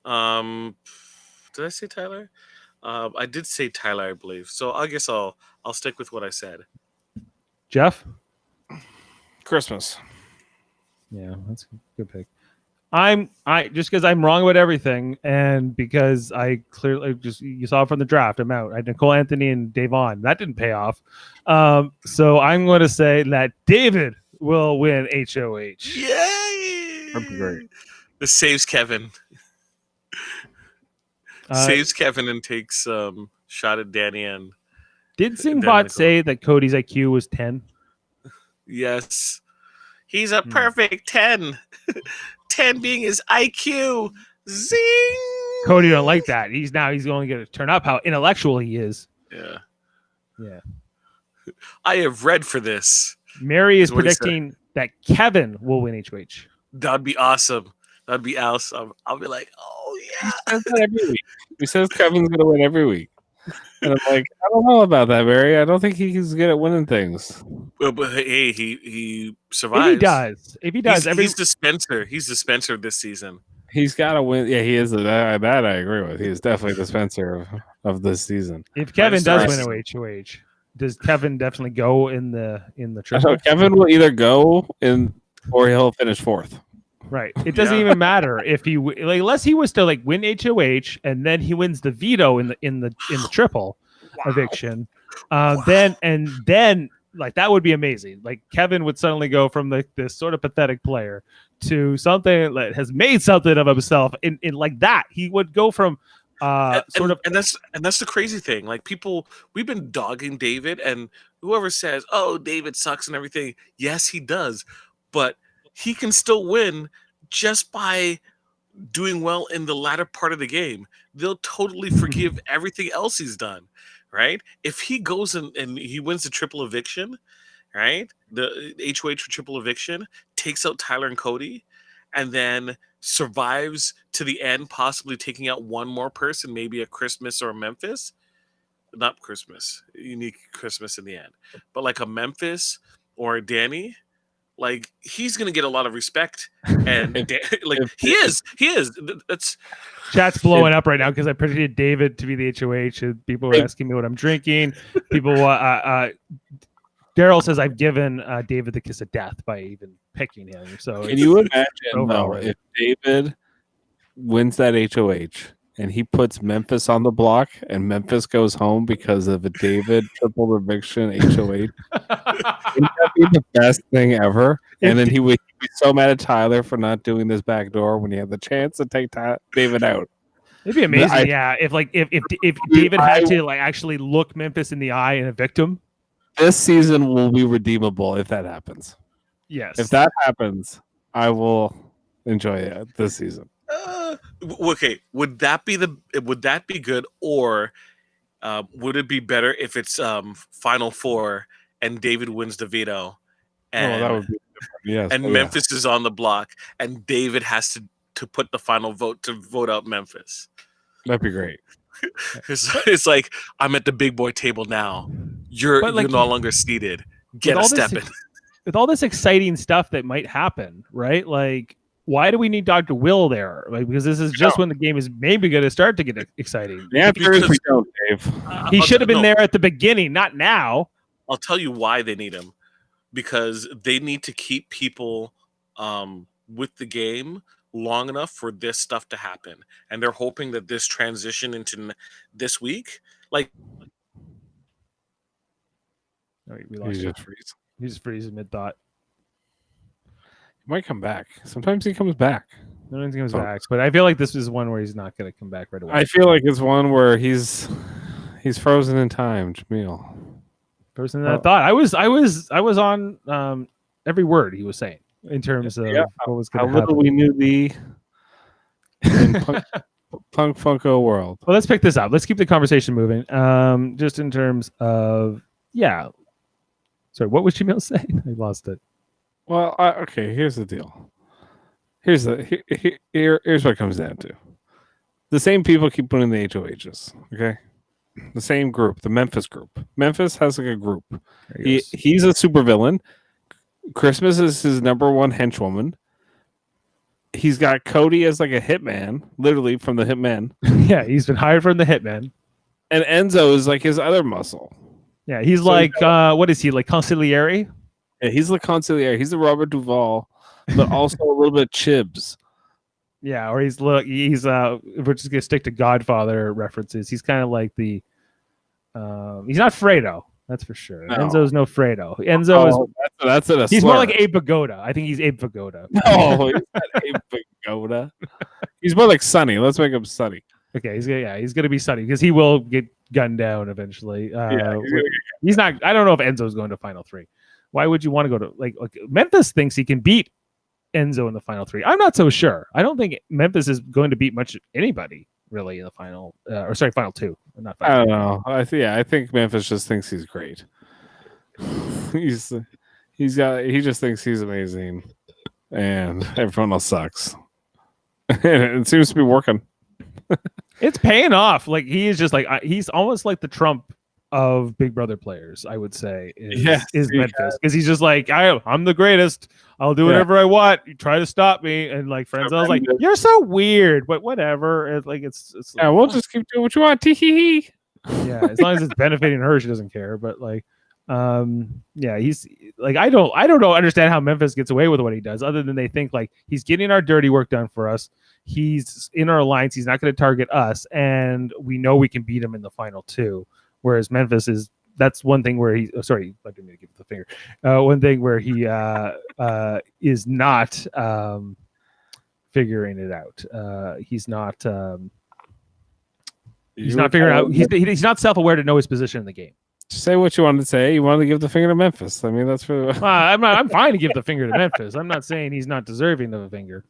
Did I say Tyler? I did say Tyler, I believe. So I guess I'll stick with what I said.
Jeff?
Christmas.
Yeah, that's a good pick. I just because I'm wrong about everything, and because I clearly you saw from the draft, I'm out. I had Nicole Anthony and Davon. That didn't pay off. So I'm going to say that David will win HOH.
Yay!
That'd be great.
This saves Kevin. Saves Kevin and takes shot at Danny and.
Did Singbot say that Cody's IQ was 10?
Yes. He's a perfect 10. 10 being his IQ. Zing!
Cody don't like that. He's only going to turn up how intellectual he is.
Yeah.
Yeah.
I have read for this.
Mary is predicting that Kevin will win HOH.
That'd be awesome. That'd be awesome. I'll be like, oh, yeah.
He says that every week. He says Kevin's going to win every week. And I'm like, I don't know about that, Mary. I don't think he's good at winning things.
Well, but hey, he
If
survives.
he does,
He's the Spencer. He's the Spencer this season.
He's got to win. Yeah, he is. That I agree with. He is definitely the Spencer of this season.
if Kevin does win
Minus
OHOH, does Kevin definitely go in the
So
triple?
Kevin will either go in or he'll finish fourth.
Right. It doesn't
Yeah.
even matter if he like unless he was to like win HOH and then he wins the veto in the triple eviction. Then like that would be amazing. Like Kevin would suddenly go from this sort of pathetic player to something that has made something of himself in like that. He would go from
and that's the crazy thing. Like we've been dogging David, and whoever says, "Oh, David sucks" and everything, yes, he does, but he can still win just by doing well in the latter part of the game. They'll totally forgive everything else he's done, right? If he goes and he wins the triple eviction, right? The HOH for triple eviction, takes out Tyler and Cody, and then survives to the end, possibly taking out one more person, maybe a Christmas or a Memphis. Not Christmas, unique Christmas in the end, but like a Memphis or a Danny, like he's gonna get a lot of respect, and he is. That's
chat's blowing up right now because I predicted David to be the HOH. And people were asking me what I'm drinking. People, Daryl says I've given David the kiss of death by even picking him. So
can you imagine though if David wins that HOH and he puts Memphis on the block and Memphis goes home because of a David triple eviction HOH? Wouldn't that be the best thing ever? And then he would be so mad at Tyler for not doing this back door when he had the chance to take David out.
It'd be amazing, if David had to like actually look Memphis in the eye and evict him.
This season will be redeemable if that happens.
Yes.
If that happens, I will enjoy it this season.
Okay, would that be good, or would it be better if it's Final Four and David wins the veto, and
that would be different. Yes.
and Memphis is on the block, and David has to put the final vote to vote out Memphis?
That'd be great.
It's like, I'm at the big boy table now. You're no longer seated. Get a step in.
With all this exciting stuff that might happen, right? Like, why do we need Dr. Will there? Like, because this is just when the game is maybe going to start to get exciting.
The answer is we don't, Dave.
He should have been there at the beginning, not now.
I'll tell you why they need him. Because they need to keep people with the game long enough for this stuff to happen. And they're hoping that this transition into this week, like...
He's just freeze.
He's freezing mid-thought.
He might come back. Sometimes he comes back.
Sometimes he comes back. But I feel like this is one where he's not going to come back right away.
I feel like it's one where he's frozen in time, Jaemeel.
Frozen in that thought. I was on every word he was saying in terms of what was going to happen.
How little we knew the Punk Funko world.
Well, let's pick this up. Let's keep the conversation moving. Just in terms of Sorry, what was Jaemeel saying? I lost it.
Well, okay. Here's the deal. Here's what it comes down to. The same people keep putting the HOHs. Okay, the same group, the Memphis group. Memphis has like a group. He's a supervillain. Christmas is his number one henchwoman. He's got Cody as like a hitman, literally from the Hitman.
Yeah, he's been hired from the Hitman.
And Enzo is like his other muscle.
Yeah, he's what is he, like consigliere?
Yeah, he's the consigliere. He's the Robert Duvall, but also a little bit Chibs.
Yeah, or he's we're just gonna stick to Godfather references. He's kind of like the he's not Fredo, that's for sure. No. Enzo's no Fredo. Enzo is he's more like Abe Vigoda. I think he's Abe Vigoda.
No, he's not Abe Vigoda. He's more like Sonny. Let's make him Sonny.
Okay, he's gonna be Sonny because he will get gunned down eventually. He's not. I don't know if Enzo's going to Final Three. Why would you want to go to like Memphis thinks he can beat Enzo in the Final Three? I'm not so sure. I don't think Memphis is going to beat much anybody really in the final. Final two. Not final.
I don't know. I think Memphis just thinks he's great. he just thinks he's amazing, and everyone else sucks. And it seems to be working.
It's paying off. Like he is just like he's almost like the Trump of Big Brother players, I would say,
Yes,
is
he
Memphis, because he's just like, I'm the greatest. I'll do whatever I want. You try to stop me, and like Frenzel's like, you're so weird, but whatever. It's like it's
Yeah, we'll just keep doing what you want. Tee-hee-hee.
yeah, as long as it's benefiting her, she doesn't care. But like, yeah, he's like, I don't know, understand how Memphis gets away with what he does, other than they think like he's getting our dirty work done for us. He's in our alliance. He's not going to target us, and we know we can beat him in the final two. Whereas Memphis is, that's one thing where he, sorry, I didn't mean to give the finger. One thing where he is not figuring it out. He's not figuring out. He's not self-aware to know his position in the game.
Say what you wanted to say. You wanted to give the finger to Memphis. I mean, that's for.
I'm fine to give the finger to Memphis. I'm not saying he's not deserving of a finger,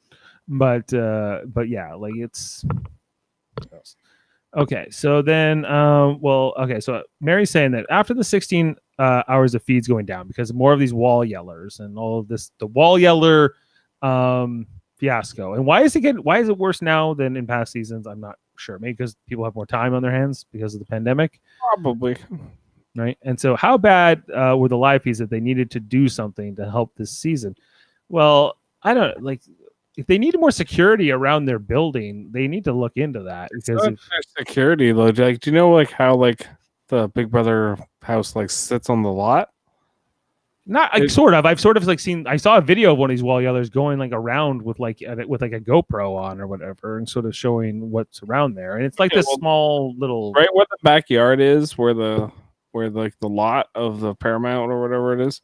but yeah, like it's. Okay, so then, so Mary's saying that after the 16 hours of feeds going down, because more of these wall yellers and all of this, the wall yeller fiasco. And why is it worse now than in past seasons? I'm not sure. Maybe because people have more time on their hands because of the pandemic.
Probably.
Right. And so how bad were the live feeds that they needed to do something to help this season? Well, I don't like. If they needed more security around their building, they need to look into that. Because
security, though, like, do you know like how like the Big Brother house like sits on the lot?
Not like, sort of. I've sort of like seen. I saw a video of one of these wall yellers going like around with like a GoPro on or whatever, and sort of showing what's around there. And it's like this small little
right where the backyard is, where like the lot of the Paramount or whatever it is,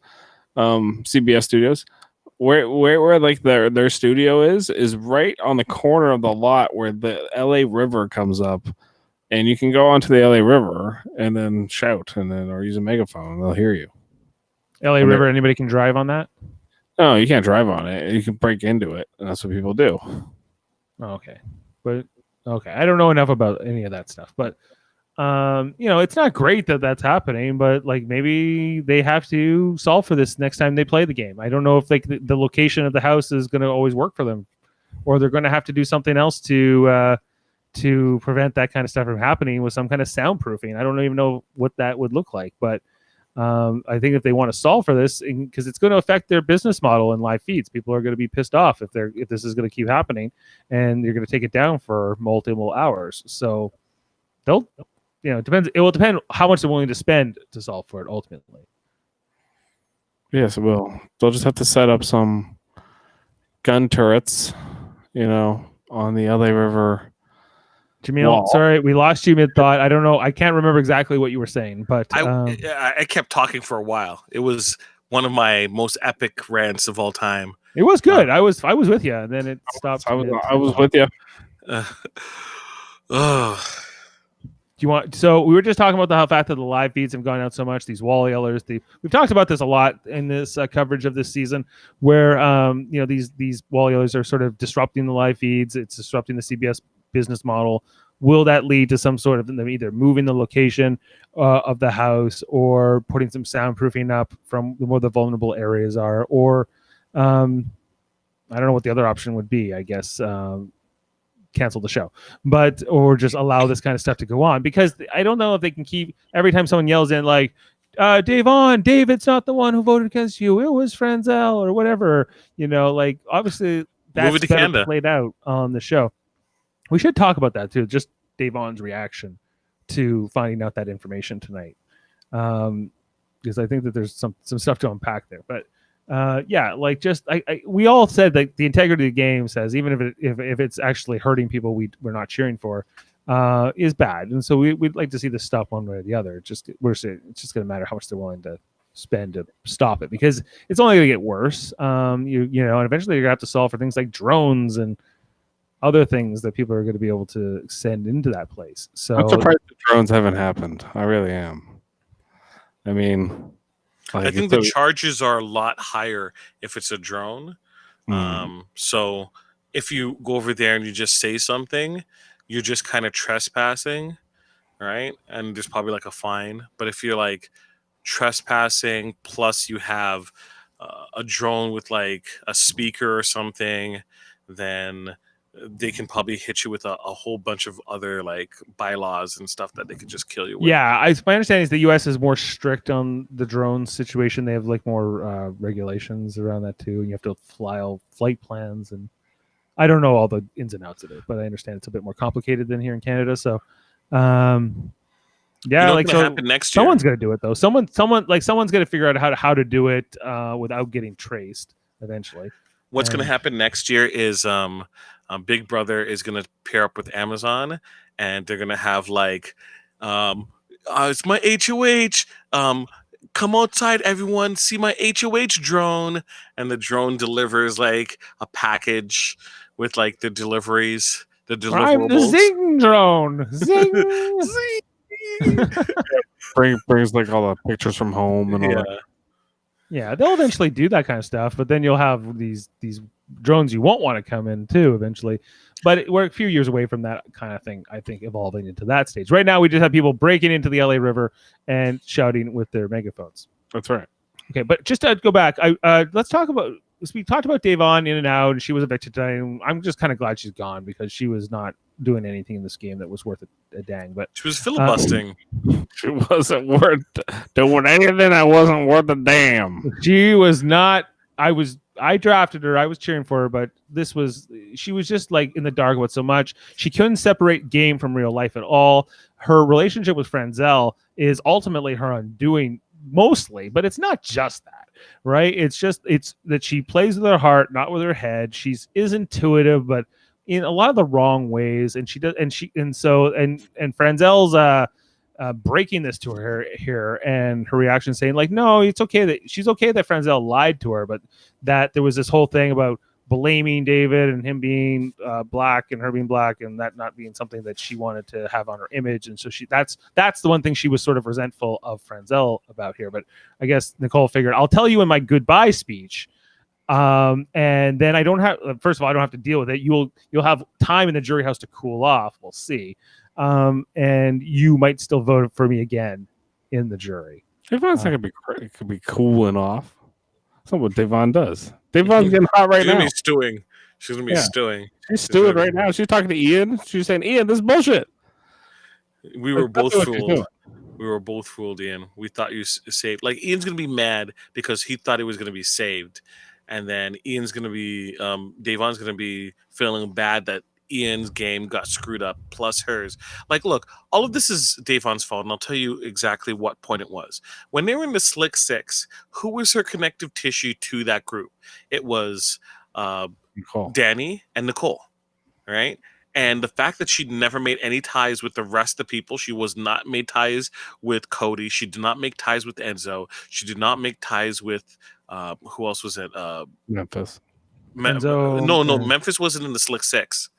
CBS Studios. Where like their studio is right on the corner of the lot where the LA River comes up, and you can go onto the LA River and then shout or use a megaphone and they'll hear you.
LA River, anybody can drive on that?
No, you can't drive on it. You can break into it, and that's what people do.
Oh, okay. But okay, I don't know enough about any of that stuff, but it's not great that that's happening, but like maybe they have to solve for this next time they play the game. I don't know if like the location of the house is going to always work for them, or they're going to have to do something else to prevent that kind of stuff from happening with some kind of soundproofing. I don't even know what that would look like, but I think if they want to solve for this, because it's going to affect their business model and live feeds, people are going to be pissed off if this is going to keep happening, and you're going to take it down for multiple hours. So they'll. It depends. It will depend how much they're willing to spend to solve for it ultimately.
Yes, it will. They'll just have to set up some gun turrets, on the LA River.
Jaemeel, wall. Sorry, we lost you mid-thought. I don't know. I can't remember exactly what you were saying, but
I kept talking for a while. It was one of my most epic rants of all time.
It was good. I was with you, and then it stopped.
I was with you.
Do you want? So we were just talking about the fact that the live feeds have gone out so much. These wall yellers. We've talked about this a lot in this coverage of this season, where these wall yellers are sort of disrupting the live feeds. It's disrupting the CBS business model. Will that lead to some sort of them either moving the location of the house or putting some soundproofing up from where the vulnerable areas are, or I don't know what the other option would be. I guess. Cancel the show, or just allow this kind of stuff to go on, because I don't know if they can keep every time someone yells in like David's not the one who voted against you, it was Frenzel or whatever, like obviously that's better played out on the show. We should talk about that too, just Davon's reaction to finding out that information tonight, because I think that there's some stuff to unpack there. But like just we all said that the integrity of the game says even if it's actually hurting people we're not cheering for is bad, and so we'd like to see this stuff one way or the other. It's just going to matter how much they're willing to spend to stop it, because it's only going to get worse. And eventually you're going to have to solve for things like drones and other things that people are going to be able to send into that place. So
I'm surprised the drones haven't happened. I really am. I mean,
I think the charges are a lot higher if it's a drone. So if you go over there and you just say something, you're just kind of trespassing, right? And there's probably like a fine. But if you're like trespassing plus you have a drone with like a speaker or something, then they can probably hit you with a whole bunch of other like bylaws and stuff that they could just kill you with.
Yeah, my understanding is the U.S. is more strict on the drone situation. They have like more regulations around that too. You have to file flight plans, and I don't know all the ins and outs of it, but I understand it's a bit more complicated than here in Canada. So, yeah,
You know
like
what's gonna
so,
happen next year?
someone's gonna do it though. Someone's gonna figure out how to do it without getting traced eventually.
What's going to happen next year is Big Brother is going to pair up with Amazon, and they're going to have like, it's my HOH. Come outside, everyone. See my HOH drone, and the drone delivers like a package with like the deliveries, the
I'm the
deliverables.
Zing drone. Zing.
Zing!
brings like all the pictures from home and all
Yeah.
that.
Yeah, they'll eventually do that kind of stuff, but then you'll have these drones you won't want to come in too eventually. But we're a few years away from that kind of thing, I think, evolving into that stage. Right now, we just have people breaking into the LA River and shouting with their megaphones.
That's right.
Okay, but just to go back, let's talk about. We talked about Davon in and out, and she was evicted today. And I'm just kind of glad she's gone because she was not doing anything in this game that was worth a dang. But
She was filibustering.
She wasn't worth doing anything that wasn't worth a damn.
she was not. I drafted her. I was cheering for her, but she was just like in the dark about so much. She couldn't separate game from real life at all. Her relationship with Franzel is ultimately her undoing mostly, but it's not just that, right? It's that she plays with her heart, not with her head. Is intuitive, but in a lot of the wrong ways. And and Franzel's breaking this to her here, and her reaction saying like, no, it's okay that she's okay that Franzel lied to her, but that there was this whole thing about blaming David and him being black and her being black, and that not being something that she wanted to have on her image. And so that's the one thing she was sort of resentful of Franzel about here. But I guess Nicole figured, I'll tell you in my goodbye speech, and then I don't have to deal with it. You'll have time in the jury house to cool off. We'll see. And you might still vote for me again in the jury.
Devon's not gonna be cooling off. That's not what Devon does. Devon's getting hot right
She's
now.
gonna be stewing. She's gonna be stewing.
She's stewing right now. She's talking to Ian. She's saying, Ian, this is bullshit.
We were both
That's what she's
fooled.
doing.
We were both fooled, Ian. We thought you saved. Like Ian's gonna be mad because he thought he was gonna be saved, and then Ian's gonna be, Davon's gonna be feeling bad that Ian's game got screwed up, plus hers. Like, look, all of this is Davon's fault, and I'll tell you exactly what point it was. When they were in the Slick Six, who was her connective tissue to that group? It was
Nicole.
Danny and Nicole, right? And the fact that she never made any ties with the rest of the people, she was not made ties with Cody. She did not make ties with Enzo. She did not make ties with who else was it?
Memphis.
Enzo,
No, Memphis wasn't in the Slick Six.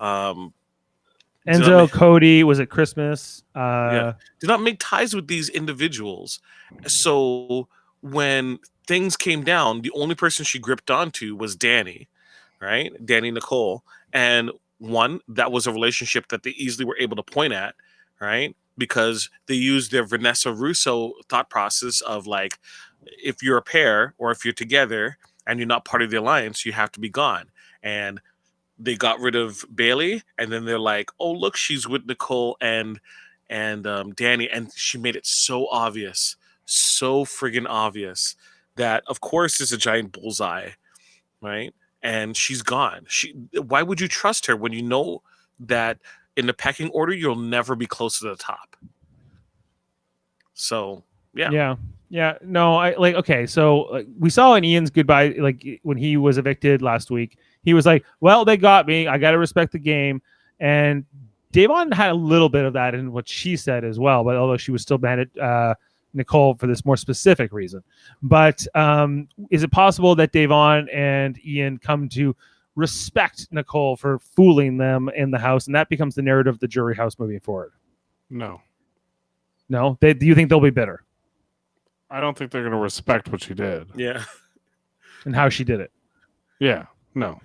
Enzo, Cody, was it Christmas?
Did not make ties with these individuals. So when things came down, the only person she gripped onto was Danny, right? Danny Nicole. And one, that was a relationship that they easily were able to point at, right? Because they used their Vanessa Russo thought process of like, if you're a pair or if you're together and you're not part of the alliance, you have to be gone. And they got rid of Bailey, and then they're like, "Oh, look, she's with Nicole and Danny," and she made it so obvious, so friggin' obvious that, of course, it's a giant bullseye, right? And she's gone. Why would you trust her when you know that in the pecking order you'll never be close to the top? So yeah.
No, okay. So we saw in Ian's goodbye, like when he was evicted last week, he was like, "Well, they got me. I got to respect the game." And Davon had a little bit of that in what she said as well, but although she was still mad at Nicole for this more specific reason. But is it possible that Davon and Ian come to respect Nicole for fooling them in the house, and that becomes the narrative of the jury house moving forward?
No.
No? Do you think they'll be bitter?
I don't think they're going to respect what she did.
Yeah.
And how she did it?
Yeah. No.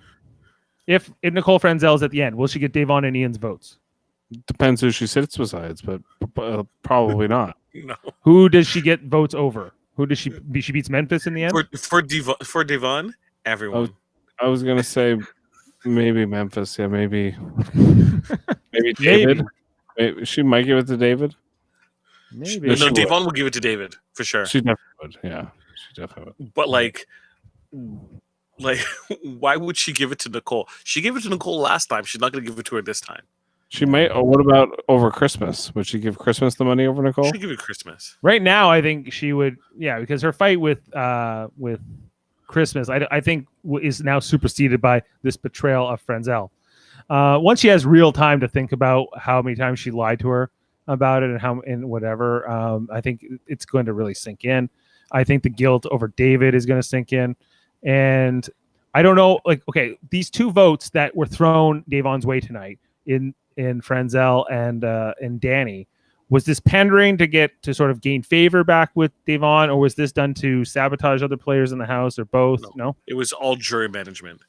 If Nicole Franzel's at the end, will she get Davon and Ian's votes?
Depends who she sits besides, but probably not.
No.
Who does she get votes over? Who does she beats Memphis in the end?
For Devon, everyone.
I was gonna say Maybe Memphis. Yeah, maybe David. Maybe. She might give it to David.
Maybe.
No,
she would.
Devon will give it to David for sure.
She definitely would. Yeah, she definitely would.
But like, why would she give it to Nicole? She gave it to Nicole last time. She's not going to give it to her this time.
She might. Oh, what about over Christmas? Would she give Christmas the money over Nicole?
She give it Christmas.
Right now, I think she would. Yeah, because her fight with Christmas, I think is now superseded by this betrayal of Frenzel. Once she has real time to think about how many times she lied to her about it and whatever, I think it's going to really sink in. I think the guilt over David is going to sink in, and I don't know. Like, okay, these two votes that were thrown Davon's way tonight in Frenzel and Danny. Was this pandering to sort of gain favor back with Devon, or was this done to sabotage other players in the house, or both? No?
It was all jury management.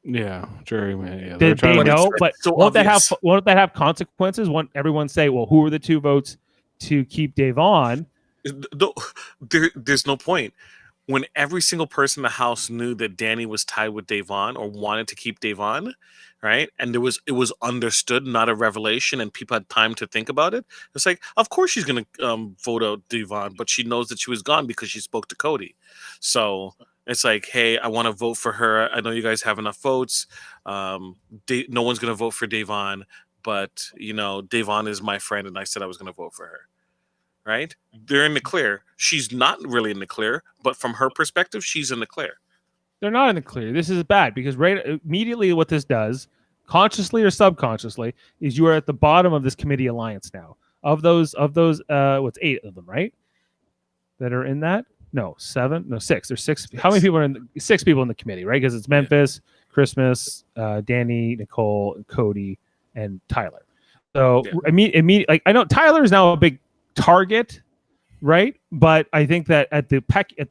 Yeah, jury man. Yeah,
Did they know? But
so
won't that have consequences? Won't everyone say, well, who were the two votes to keep Devon?
There's no point. When every single person in the house knew that Danny was tied with Devon or wanted to keep Devon, right? And it was understood, not a revelation, and people had time to think about it. It's like, of course she's gonna vote out Devon, but she knows that she was gone because she spoke to Cody. So it's like, hey, I want to vote for her. I know you guys have enough votes. No one's gonna vote for Devon, but Devon is my friend, and I said I was gonna vote for her. Right? They're in the clear. She's not really in the clear, but from her perspective, she's in the clear.
They're not in the clear. This is bad because right immediately what this does, consciously or subconsciously, is you are at the bottom of this committee alliance now. Of those, what's 8 of them, right? That are in that? No, 7? No, 6. There's 6. How many people are in 6 people in the committee, right? Because it's Memphis, Christmas, Danny, Nicole, Cody, and Tyler. So immediately, like I know Tyler is now a big target, right? But I think that at the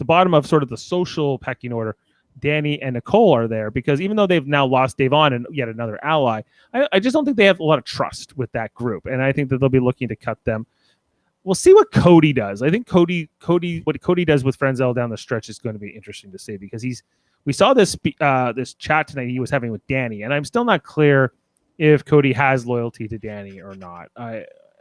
bottom of sort of the social pecking order, Danny and Nicole are there because even though they've now lost Devon and yet another ally, I just don't think they have a lot of trust with that group, and I think that they'll be looking to cut them. We'll see what Cody does. I think what Cody does with Frenzel down the stretch is going to be interesting to see because we saw this chat tonight he was having with Danny, and I'm still not clear if Cody has loyalty to Danny or not.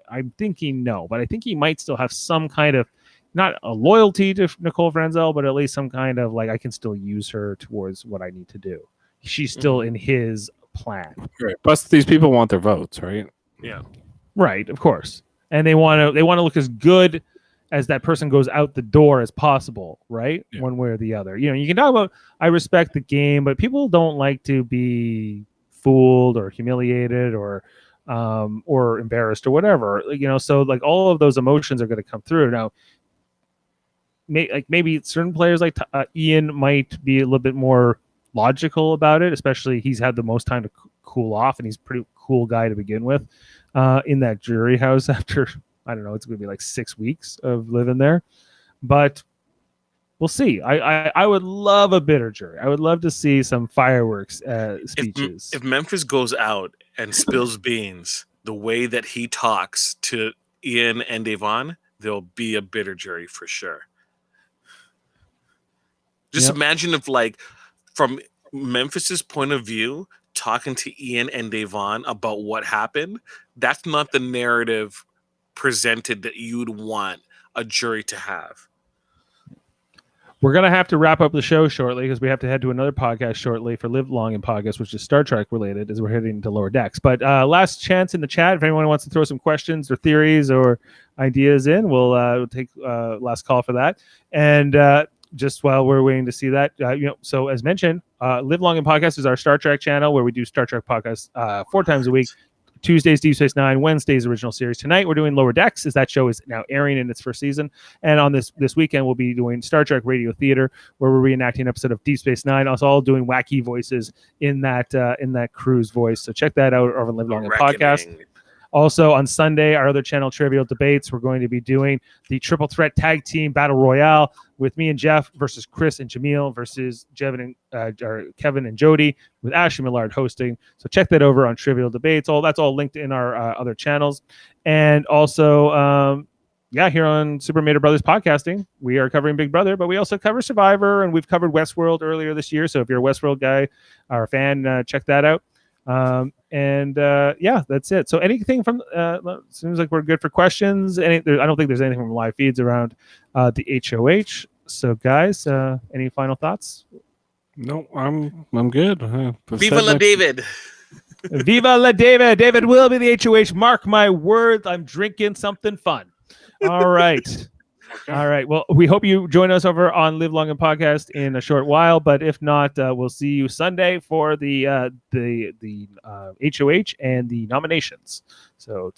I'm thinking no, but I think he might still have some kind of, not a loyalty to Nicole Frenzel, but at least some kind of like, I can still use her towards what I need to do. She's still in his plan.
Right. Plus, these people want their votes, right?
Yeah.
Right, of course. And they want to look as good as that person goes out the door as possible, right? Yeah. One way or the other. You can talk about, I respect the game, but people don't like to be fooled or humiliated or embarrassed or whatever, so like all of those emotions are going to come through. Now, maybe certain players like Ian might be a little bit more logical about it, especially he's had the most time to cool off and he's a pretty cool guy to begin with in that jury house after, I don't know, it's going to be like 6 weeks of living there, but we'll see. I would love a bitter jury. I would love to see some fireworks speeches.
If Memphis goes out and spills beans the way that he talks to Ian and Devon, there'll be a bitter jury for sure. Just imagine if, like, from Memphis's point of view, talking to Ian and Devon about what happened, that's not the narrative presented that you'd want a jury to have.
We're going to have to wrap up the show shortly because we have to head to another podcast shortly for Live Long in Podcast, which is Star Trek related as we're heading to Lower Decks. But last chance in the chat. If anyone wants to throw some questions or theories or ideas in, we'll take last call for that. And just while we're waiting to see that, so as mentioned, Live Long in Podcast is our Star Trek channel where we do Star Trek podcasts 4 times a week. Tuesdays, Deep Space Nine. Wednesdays, original series. Tonight, we're doing Lower Decks, as that show is now airing in its first season. And on this weekend, we'll be doing Star Trek Radio Theater, where we're reenacting an episode of Deep Space Nine. Also, all doing wacky voices in that crew's voice. So check that out over on Live Long in Podcast. Also, on Sunday, our other channel, Trivial Debates, we're going to be doing the Triple Threat Tag Team Battle Royale with me and Jeff versus Chris and Jaemeel versus Kevin and Jody with Ashley Millard hosting. So check that over on Trivial Debates. That's all linked in our other channels. And also, yeah, here on Super Mater Brothers Podcasting, we are covering Big Brother, but we also cover Survivor, and we've covered Westworld earlier this year. So if you're a Westworld guy or a fan, check that out. Yeah, that's it. So anything from seems like we're good for questions. I don't think there's anything from live feeds around the HOH. So guys, any final thoughts?
No, I'm good.
Viva la David.
Viva la David. David will be the HOH. Mark my words. I'm drinking something fun. All right. All right. Well, we hope you join us over on Live Long and Podcast in a short while. But if not, we'll see you Sunday for the HOH and the nominations. So